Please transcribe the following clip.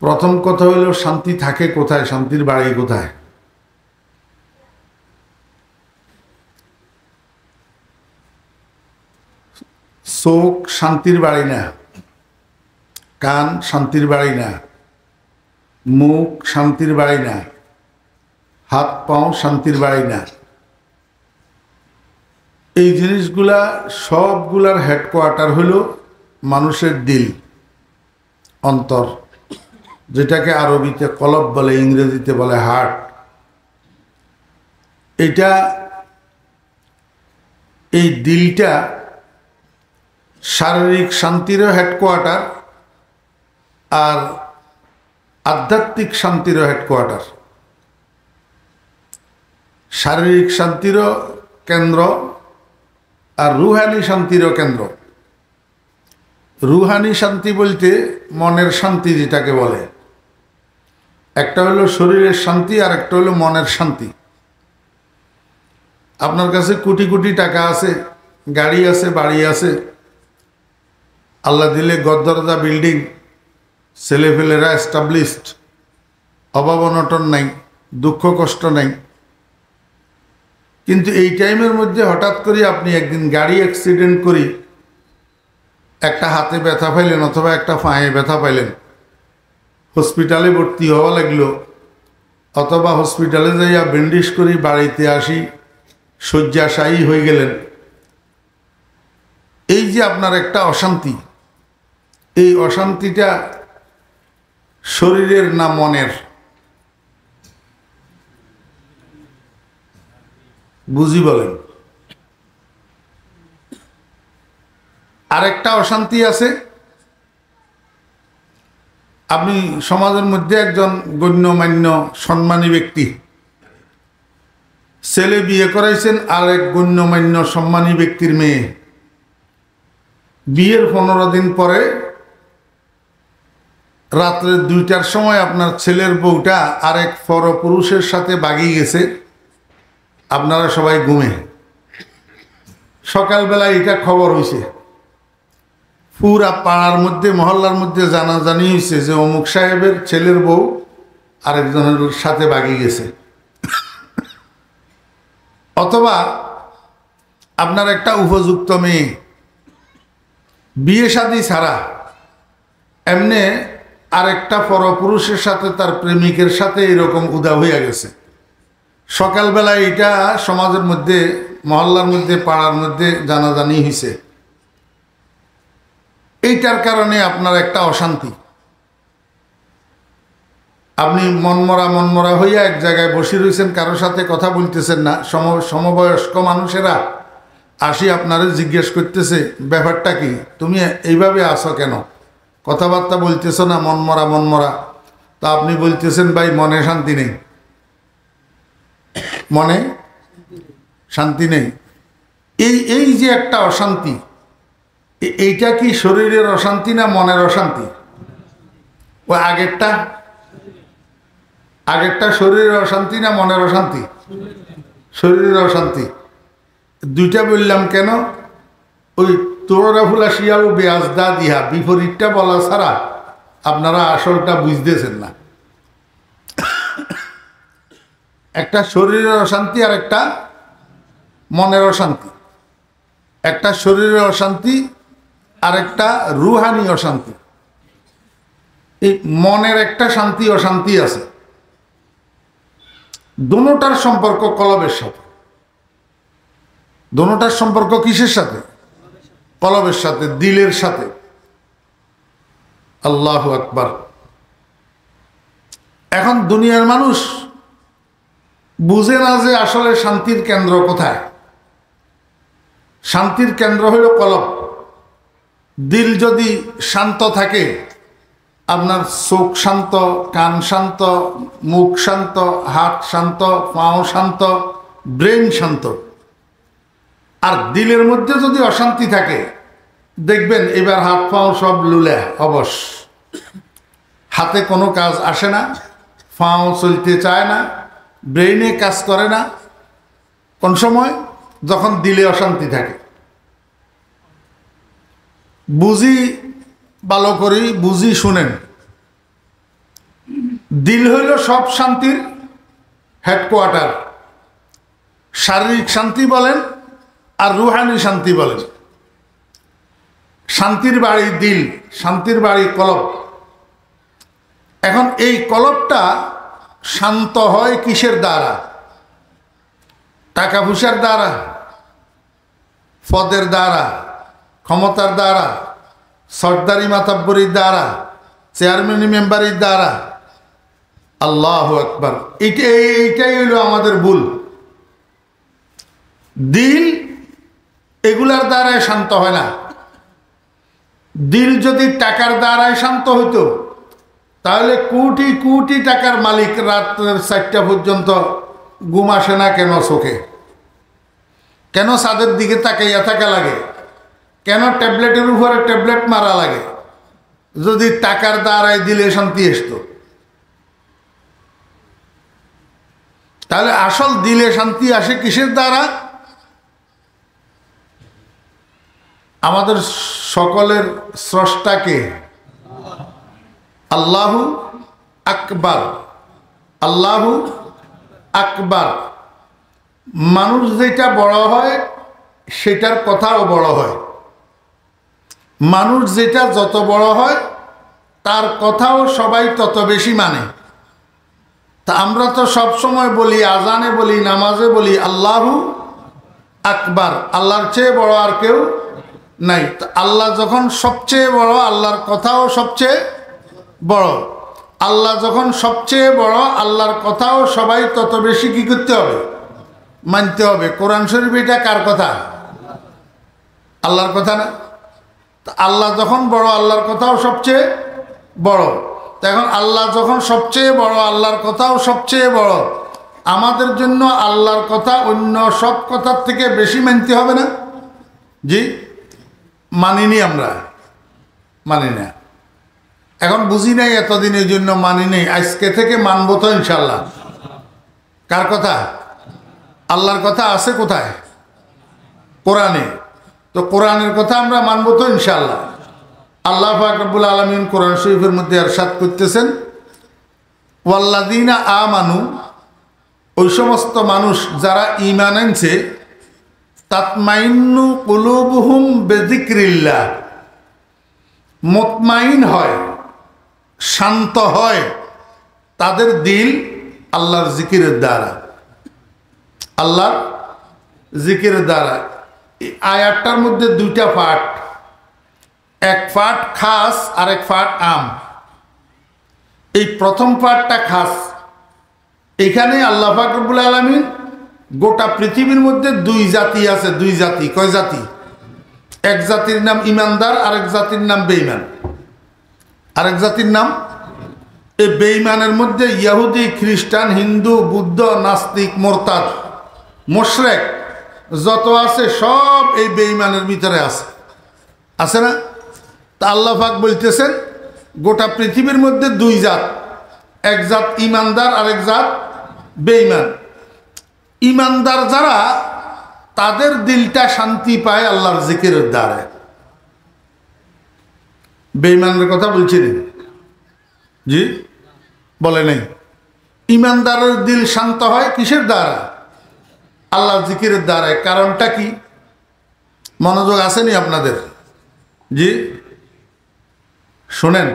প্রথম কথা হলো শান্তি থাকে কোথায়, শান্তির বাড়ি কোথায়? চোখ শান্তির বাড়ি না, কান শান্তির বাড়ি না, মুখ শান্তির বাড়ি না, হাত পাও শান্তির বাড়ি না। এই জিনিসগুলা সবগুলার হেডকোয়ার্টার হলো মানুষের দিল, অন্তর, যেটাকে আরবিতে কলব বলে, ইংরেজিতে বলে হার্ট। এটা এই দিলটা শারীরিক শান্তিরও হেডকোয়ার্টার আর আধ্যাত্মিক শান্তিরও হেডকোয়ার্টার। শারীরিক শান্তিরও কেন্দ্র আর রুহানি শান্তিরও কেন্দ্র। রুহানি শান্তি বলতে মনের শান্তি যেটাকে বলে, একটা হলো শরীরের শান্তি আর একটা হলো মনের শান্তি। আপনার কাছে কোটি কোটি টাকা আছে, গাড়ি আছে, বাড়ি আছে, আল্লাহ দিলে গদ্দরদা বিল্ডিং, ছেলেফেলেরা এস্টাবলিশড, অভাব অনটন নাই, দুঃখ কষ্ট নাই, কিন্তু এই টাইমের মধ্যে হঠাৎ করে আপনি একদিন গাড়ি অ্যাক্সিডেন্ট করি একটা হাতে ব্যথা পাইলেন অথবা একটা পায়ে ব্যথা পাইলেন, হসপিটালে ভর্তি হওয়া লাগলো, অথবা হসপিটালে যাইয়া ব্যান্ডেজ করি বাড়িতে আসি শয্যাশায়ী হয়ে গেলেন। এই যে আপনার একটা অশান্তি, এই অশান্তিটা শরীরের না মনের? বুঝি বলেন। আরেকটা অশান্তি আছে, আপনি সমাজের মধ্যে একজন গণ্যমান্য সম্মানী ব্যক্তি, ছেলে বিয়ে করাইছেন আর এক গণ্যমান্য সম্মানী ব্যক্তির মেয়ে, বিয়ের 15 দিন পরে রাত্রে 2টার সময় আপনার ছেলের বউটা আরেক পরপুরুষের সাথে বাগিয়ে গেছে, আপনারা সবাই ঘুমে। সকালবেলা এটা খবর হয়েছে, পুরা পাড়ার মধ্যে মহল্লার মধ্যে জানাজানি হয়েছে যে অমুক সাহেবের ছেলের বউ আরেকজনের সাথে বাগিয়ে গেছে। অথবা আপনার একটা উপযুক্ত মেয়ে বিয়ে শাদী ছাড়া এমনি আরেকটা পরপুরুষের সাথে, তার প্রেমিকের সাথে এরকম উদা হইয়া গেছে। সকালবেলা এটা সমাজের মধ্যে, মহল্লার মধ্যে, পাড়ার মধ্যে জানাজানি হয়েছে। এইটার কারণে আপনার একটা অশান্তি, আপনি মনমরা হইয়া এক জায়গায় বসে রয়েছেন, কারোর সাথে কথা বলতেছেন না। সমবয়স্ক মানুষেরা আসি আপনারে জিজ্ঞেস করতেছে ব্যাপারটা কি, তুমি এইভাবে আসো কেন, কথাবার্তা বলতেছো না, মনমরা। তা আপনি বলতেছেন ভাই মনে শান্তি নেই, মনে শান্তি নেই। এই যে একটা অশান্তি, এইটা কি শরীরের অশান্তি না মনের অশান্তি? ও আগেরটা শরীরের অশান্তি না মনের অশান্তি? শরীরের অশান্তি। দুইটা বললাম কেন? ওই তোরা ফুলা শিয়াল বেয়াজদা দিহা, বিপরীতটা বলা ছাড়া আপনারা আসলটা বুঝতেছেন না। একটা শরীরের অশান্তি আর একটা মনের অশান্তি। একটা শরীরের অশান্তি আর একটা রুহানি অশান্তি। এই মনের একটা শান্তি অশান্তি আছে, দোনোটার সম্পর্ক কলবের সাথে। দোনোটার সম্পর্ক কিসের সাথে? কলবের সাথে, দিলের সাথে। আল্লাহু আকবার। এখন দুনিয়ার মানুষ বুঝে না যে আসলে শান্তির কেন্দ্র কোথায়। শান্তির কেন্দ্র হলো কলব। দিল যদি শান্ত থাকে, আপনার চোখ শান্ত, কান শান্ত, মুখ শান্ত, হাত শান্ত, পাও শান্ত, ব্রেন শান্ত। আর দিলের মধ্যে যদি অশান্তি থাকে, দেখবেন এবার হাত পাও সব লুলে অবশ, হাতে কোনো কাজ আসে না, পাও চলতে চায় না, ব্রেইনে কাজ করে না। কোন সময়? যখন দিলে অশান্তি থাকে। বুঝি ভালো করি, বুঝি শুনেন, দিল হইল সব শান্তির হেডকোয়ার্টার। শারীরিক শান্তি বলেন আর রুহানি শান্তি বলেন। শান্তির বাড়ি দিল, শান্তির বাড়ি কলব। এখন এই কলবটা শান্ত হয় কিসের দ্বারা? টাকা পয়সার দ্বারা, পদের দ্বারা, ক্ষমতার দ্বারা, সর্দারি মাতাব্বরির দ্বারা, চেয়ারম্যান মেম্বারের দ্বারা? আল্লাহু আকবার। এইটাই হইল আমাদের ভুল। দিল এগুলার দ্বারাই শান্ত হয় না। দিল যদি টাকার দ্বারাই শান্ত হইতো তাহলে কোটি কোটি টাকার মালিক রাত্রের 4টা পর্যন্ত ঘুম আসে না কেন চোখে? কেন ছাদের দিকে তাকাইয়া থাকা লাগে? কেন ট্যাবলেটের উপরে ট্যাবলেট মারা লাগে? যদি টাকার দ্বারাই দিলে শান্তি আসতো। তাহলে আসল দিলে শান্তি আসে কিসের দ্বারা? আমাদের সকলের স্রষ্টাকে আল্লাহু আকবার, আল্লাহু আকবার। মানুষ যেটা বড় হয় সেটার কথাও বড় হয়। মানুষ যেটা যত বড় হয় তার কথাও সবাই তত বেশি মানে। তা আমরা তো সব সময় বলি, আজানে বলি, নামাজে বলি আল্লাহু আকবার, আল্লাহর চেয়ে বড় আর কেউ নাই। আল্লাহ যখন সবচেয়ে বড়, আল্লাহর কথাও সবচেয়ে বড়। আল্লাহ যখন সবচেয়ে বড়, আল্লাহর কথাও সবাই তত বেশি কি করতে হবে? মানতে হবে। কোরআন শরীফ এটা কার কথা? আল্লাহর কথা না? আল্লাহ যখন বড়, আল্লাহর কথাও সবচেয়ে বড়। এখন আল্লাহ যখন সবচেয়ে বড়, আল্লাহর কথাও সবচেয়ে বড়, আমাদের জন্য আল্লাহর কথা অন্য সব কথার থেকে বেশি মানতে হবে না? জি, মানিনি, আমরা মানি না। এখন বুঝি নাই এতদিন, এই জন্য মানি নেই। আজকে থেকে মানবো তো ইনশাল্লাহ। কার কথা? আল্লাহর কথা আছে কোথায়? কোরআনে। তো কোরআনের কথা আমরা মানবো তো ইনশাল্লাহ। আল্লাহ পাক রব্বুল আলামিন কোরআন শরীফের মধ্যে ইরশাদ করতেছেন, ওয়াল্লাযীনা আমানু, ওই সমস্ত মানুষ যারা ঈমান আনছে, তাতমাইন্নু কুলুবুহুম বিযিকরিল্লাহ, মুতমাইন হয়, শান্ত হয় তাদের দিল আল্লাহর জিকিরের দ্বারা, আল্লাহর জিকিরের দ্বারা। এই আয়াতটার মধ্যে দুইটা পাঠ, এক পাঠ খাস আর এক পাঠ আম। এই প্রথম পাঠটা খাস। এখানে আল্লাহ পাক রব্বুল আলামিন গোটা পৃথিবীর মধ্যে দুই জাতি আছে। দুই জাতি। কয় জাতি? এক জাতির নাম ইমানদার, আরেক জাতির নাম বেঈমান। আরেক জাতির নাম এই বেঈমানের মধ্যে ইহুদি, খ্রিস্টান, হিন্দু, বুদ্ধ, নাস্তিক, মোরতাদ, মুশরিক যত আছে সব এই বেঈমানের ভিতরে আছে। আছে না? তা আল্লাহ পাক বলতেছেন গোটা পৃথিবীর মধ্যে দুই জাত, এক জাত ইমানদার, আরেক জাত বেঈমান। ইমানদার যারা, তাদের দিলটা শান্তি পায় আল্লাহর জিকিরের দ্বারা। বেঈমানের কথা বলছি না, জি বলে নেই। ইমানদারের দিল শান্ত হয় কিসের দ্বারা? আল্লাহর জিকিরের দ্বারা। কারণটা কি? মনোযোগ আসেনি আপনাদের? জি শোনেন।